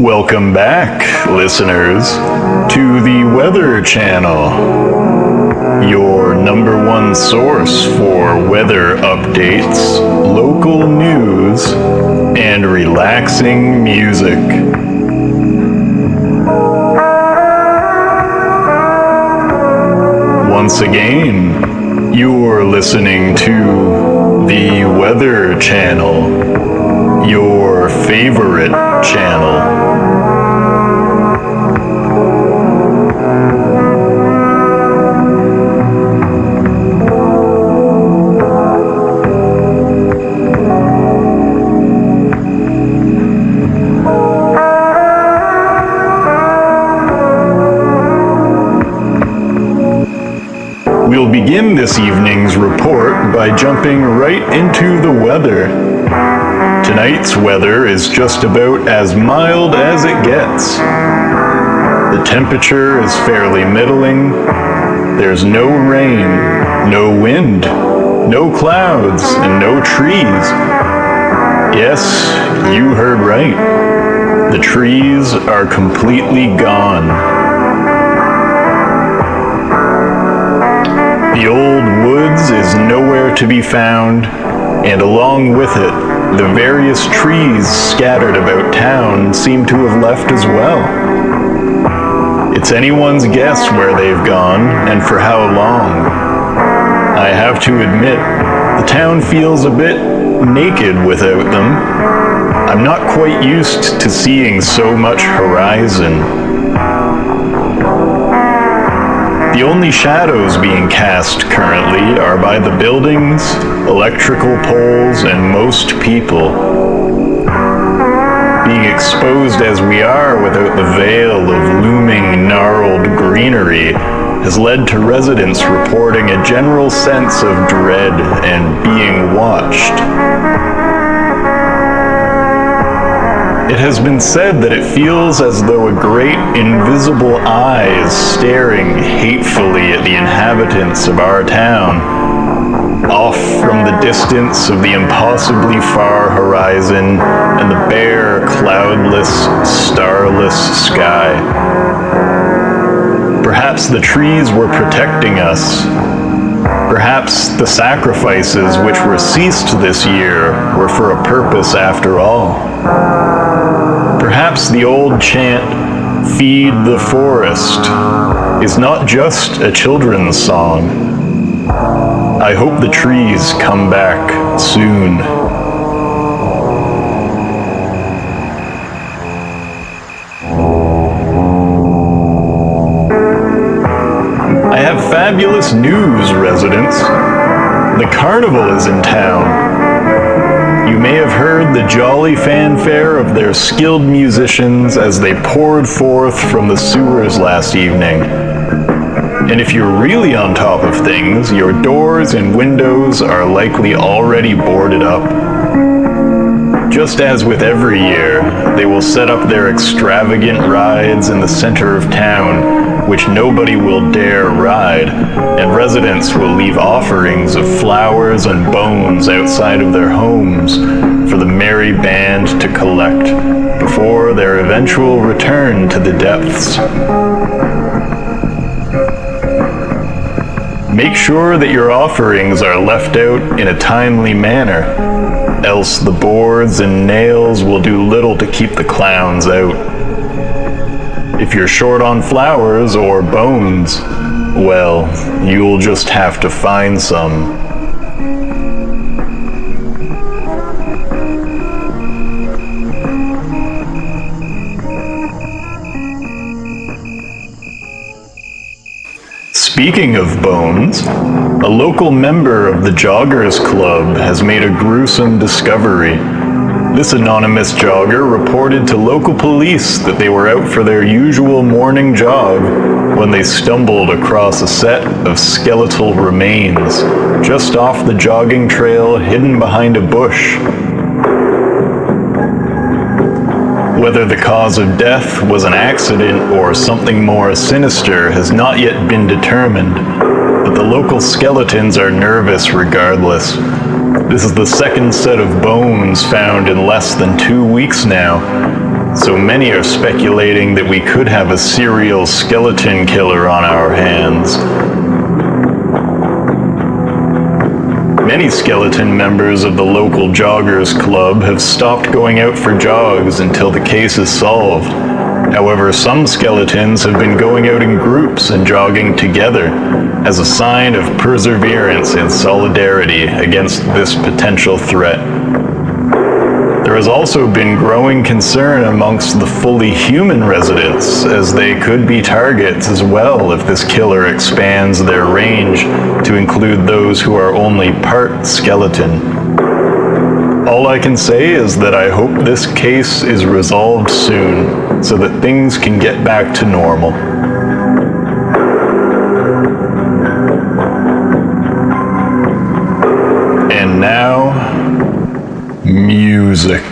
Welcome back, listeners, to the Weather Channel, your number one source for weather updates, local news, and relaxing music. Once again, you're listening to the Weather Channel, your favorite channel. We'll begin this evening's report by jumping right into the weather. Tonight's weather is just about as mild as it gets. The temperature is fairly middling. There's no rain, no wind, no clouds, and no trees. Yes, you heard right. The trees are completely gone. The old woods is nowhere to be found, and along with it, the various trees scattered about town seem to have left as well. It's anyone's guess where they've gone and for how long. I have to admit, the town feels a bit naked without them. I'm not quite used to seeing so much horizon. The only shadows being cast currently are by the buildings, electrical poles, and most people. Being exposed as we are without the veil of looming, gnarled greenery has led to residents reporting a general sense of dread and being watched. It has been said that it feels as though a great invisible eye is staring hatefully at the inhabitants of our town, off from the distance of the impossibly far horizon and the bare, cloudless, starless sky. Perhaps the trees were protecting us. Perhaps the sacrifices which were ceased this year were for a purpose after all. Perhaps the old chant, "Feed the forest," is not just a children's song. I hope the trees come back soon. I have fabulous news, residents. The carnival is in town. You may have heard the jolly fanfare of their skilled musicians as they poured forth from the sewers last evening. And if you're really on top of things, your doors and windows are likely already boarded up. Just as with every year, they will set up their extravagant rides in the center of town, which nobody will dare ride, and residents will leave offerings of flowers and bones outside of their homes for the merry band to collect before their eventual return to the depths. Make sure that your offerings are left out in a timely manner, else the boards and nails will do little to keep the clowns out. If you're short on flowers or bones, well, you'll just have to find some. Speaking of bones, a local member of the Joggers Club has made a gruesome discovery. This anonymous jogger reported to local police that they were out for their usual morning jog when they stumbled across a set of skeletal remains just off the jogging trail hidden behind a bush. Whether the cause of death was an accident or something more sinister has not yet been determined, but the local skeletons are nervous regardless. This is the second set of bones found in less than 2 weeks now, So many are speculating that we could have a serial skeleton killer on our hands. Many skeleton members of the local joggers club have stopped going out for jogs until the case is solved. However, some skeletons have been going out in groups and jogging together as a sign of perseverance and solidarity against this potential threat. There has also been growing concern amongst the fully human residents, as they could be targets as well if this killer expands their range to include those who are only part skeleton. All I can say is that I hope this case is resolved soon, so that things can get back to normal. And now, music.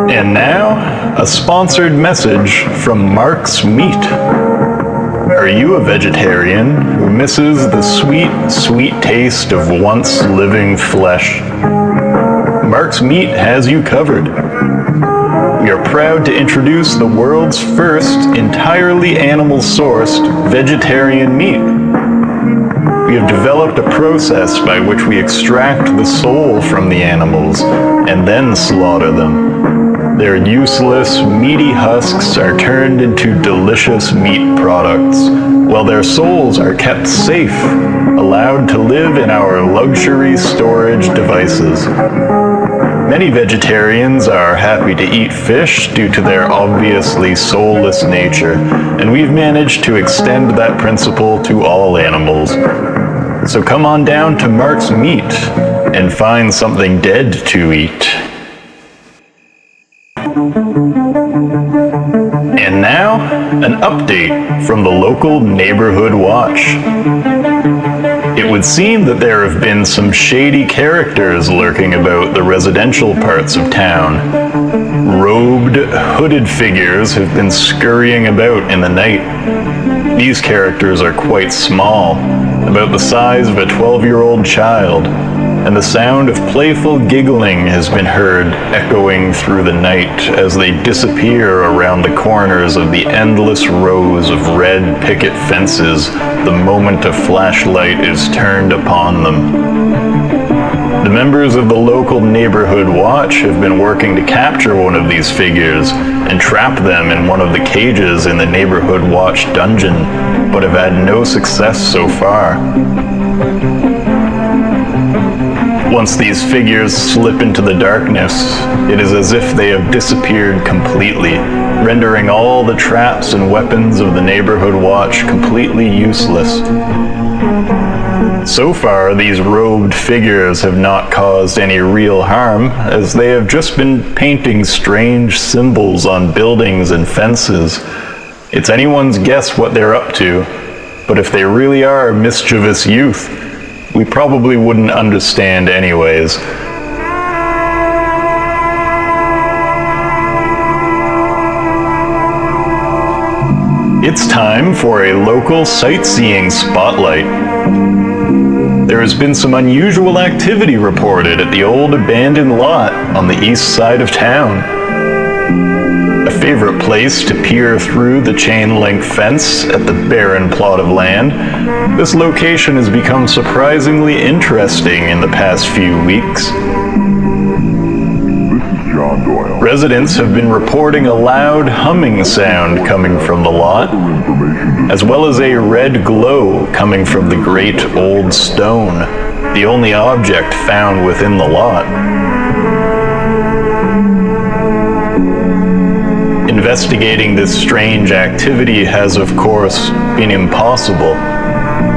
And now, a sponsored message from Mark's Meat. Are you a vegetarian who misses the sweet, sweet taste of once living flesh? Mark's Meat has you covered. We are proud to introduce the world's first entirely animal-sourced vegetarian meat. We have developed a process by which we extract the soul from the animals and then slaughter them. Their useless, meaty husks are turned into delicious meat products, while their souls are kept safe, allowed to live in our luxury storage devices. Many vegetarians are happy to eat fish due to their obviously soulless nature, and we've managed to extend that principle to all animals. So come on down to Mark's Meat and find something dead to eat. And now, an update from the local Neighborhood Watch. It would seem that there have been some shady characters lurking about the residential parts of town. Robed, hooded figures have been scurrying about in the night. These characters are quite small, about the size of a 12-year-old child, and the sound of playful giggling has been heard echoing through the night as they disappear around the corners of the endless rows of red picket fences the moment a flashlight is turned upon them. The members of the local neighborhood watch have been working to capture one of these figures and trap them in one of the cages in the neighborhood watch dungeon, but have had no success so far. Once these figures slip into the darkness, it is as if they have disappeared completely, rendering all the traps and weapons of the neighborhood watch completely useless. So far, these robed figures have not caused any real harm, as they have just been painting strange symbols on buildings and fences. It's anyone's guess what they're up to, but if they really are mischievous youth, we probably wouldn't understand anyways. It's time for a local sightseeing spotlight. There has been some unusual activity reported at the old abandoned lot on the east side of town. A favorite place to peer through the chain-link fence at the barren plot of land, this location has become surprisingly interesting in the past few weeks. Residents have been reporting a loud humming sound coming from the lot, as well as a red glow coming from the great old stone, the only object found within the lot. Investigating this strange activity has, of course, been impossible,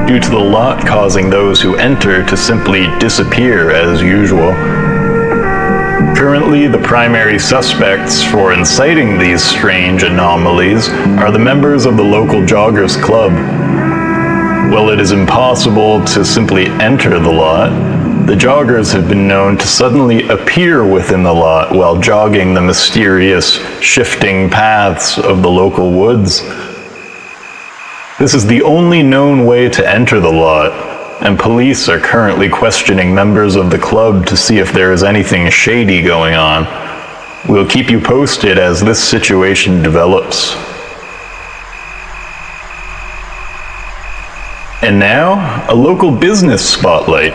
due to the lot causing those who enter to simply disappear as usual. Currently, the primary suspects for inciting these strange anomalies are the members of the local joggers club. While it is impossible to simply enter the lot, the joggers have been known to suddenly appear within the lot while jogging the mysterious, shifting paths of the local woods. This is the only known way to enter the lot, and police are currently questioning members of the club to see if there is anything shady going on. We'll keep you posted as this situation develops. And now, a local business spotlight.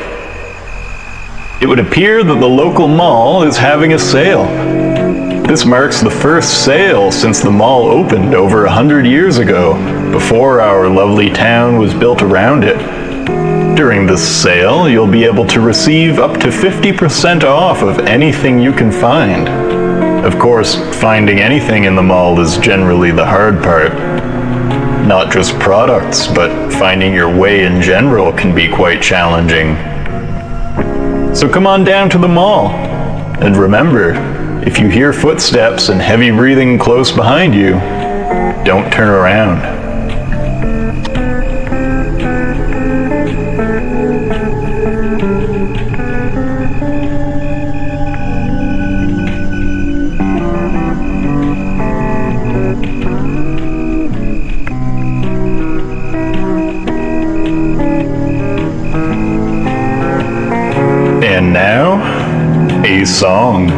It would appear that the local mall is having a sale. This marks the first sale since the mall opened over 100 years ago, before our lovely town was built around it. During this sale, you'll be able to receive up to 50% off of anything you can find. Of course, finding anything in the mall is generally the hard part. Not just products, but finding your way in general can be quite challenging. So come on down to the mall. And remember, if you hear footsteps and heavy breathing close behind you, don't turn around. And now, a song.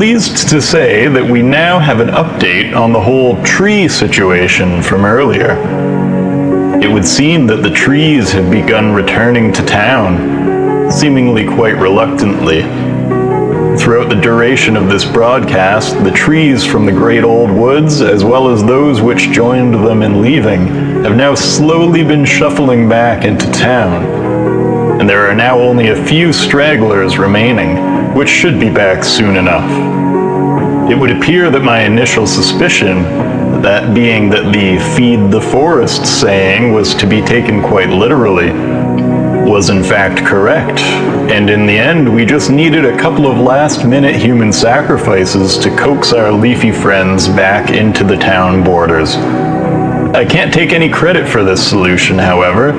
pleased to say that we now have an update on the whole tree situation from earlier. It would seem that the trees have begun returning to town, seemingly quite reluctantly. Throughout the duration of this broadcast, the trees from the great old woods, as well as those which joined them in leaving, have now slowly been shuffling back into town. And there are now only a few stragglers remaining, which should be back soon enough. It would appear that my initial suspicion, that being that the feed the forest saying was to be taken quite literally, was in fact correct. And in the end, we just needed a couple of last-minute human sacrifices to coax our leafy friends back into the town borders. I can't take any credit for this solution, however,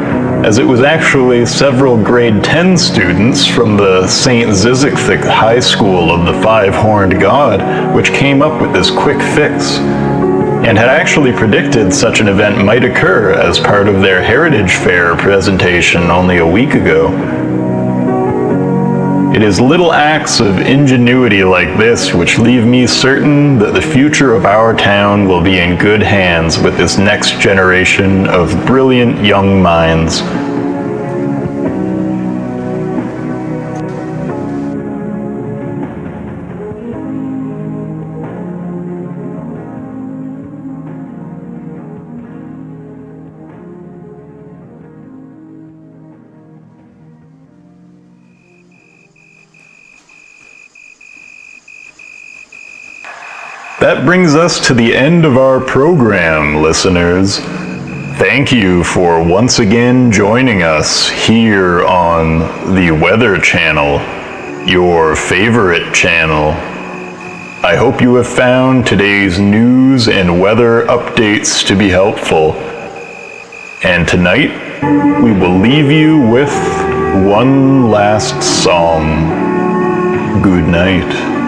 as it was actually several grade 10 students from the St. Zizekthik High School of the Five-Horned God which came up with this quick fix, and had actually predicted such an event might occur as part of their Heritage Fair presentation only a week ago. It is little acts of ingenuity like this which leave me certain that the future of our town will be in good hands with this next generation of brilliant young minds. That brings us to the end of our program, listeners. Thank you for once again joining us here on the Weather Channel, your favorite channel. I hope you have found today's news and weather updates to be helpful. And tonight, we will leave you with one last song. Good night.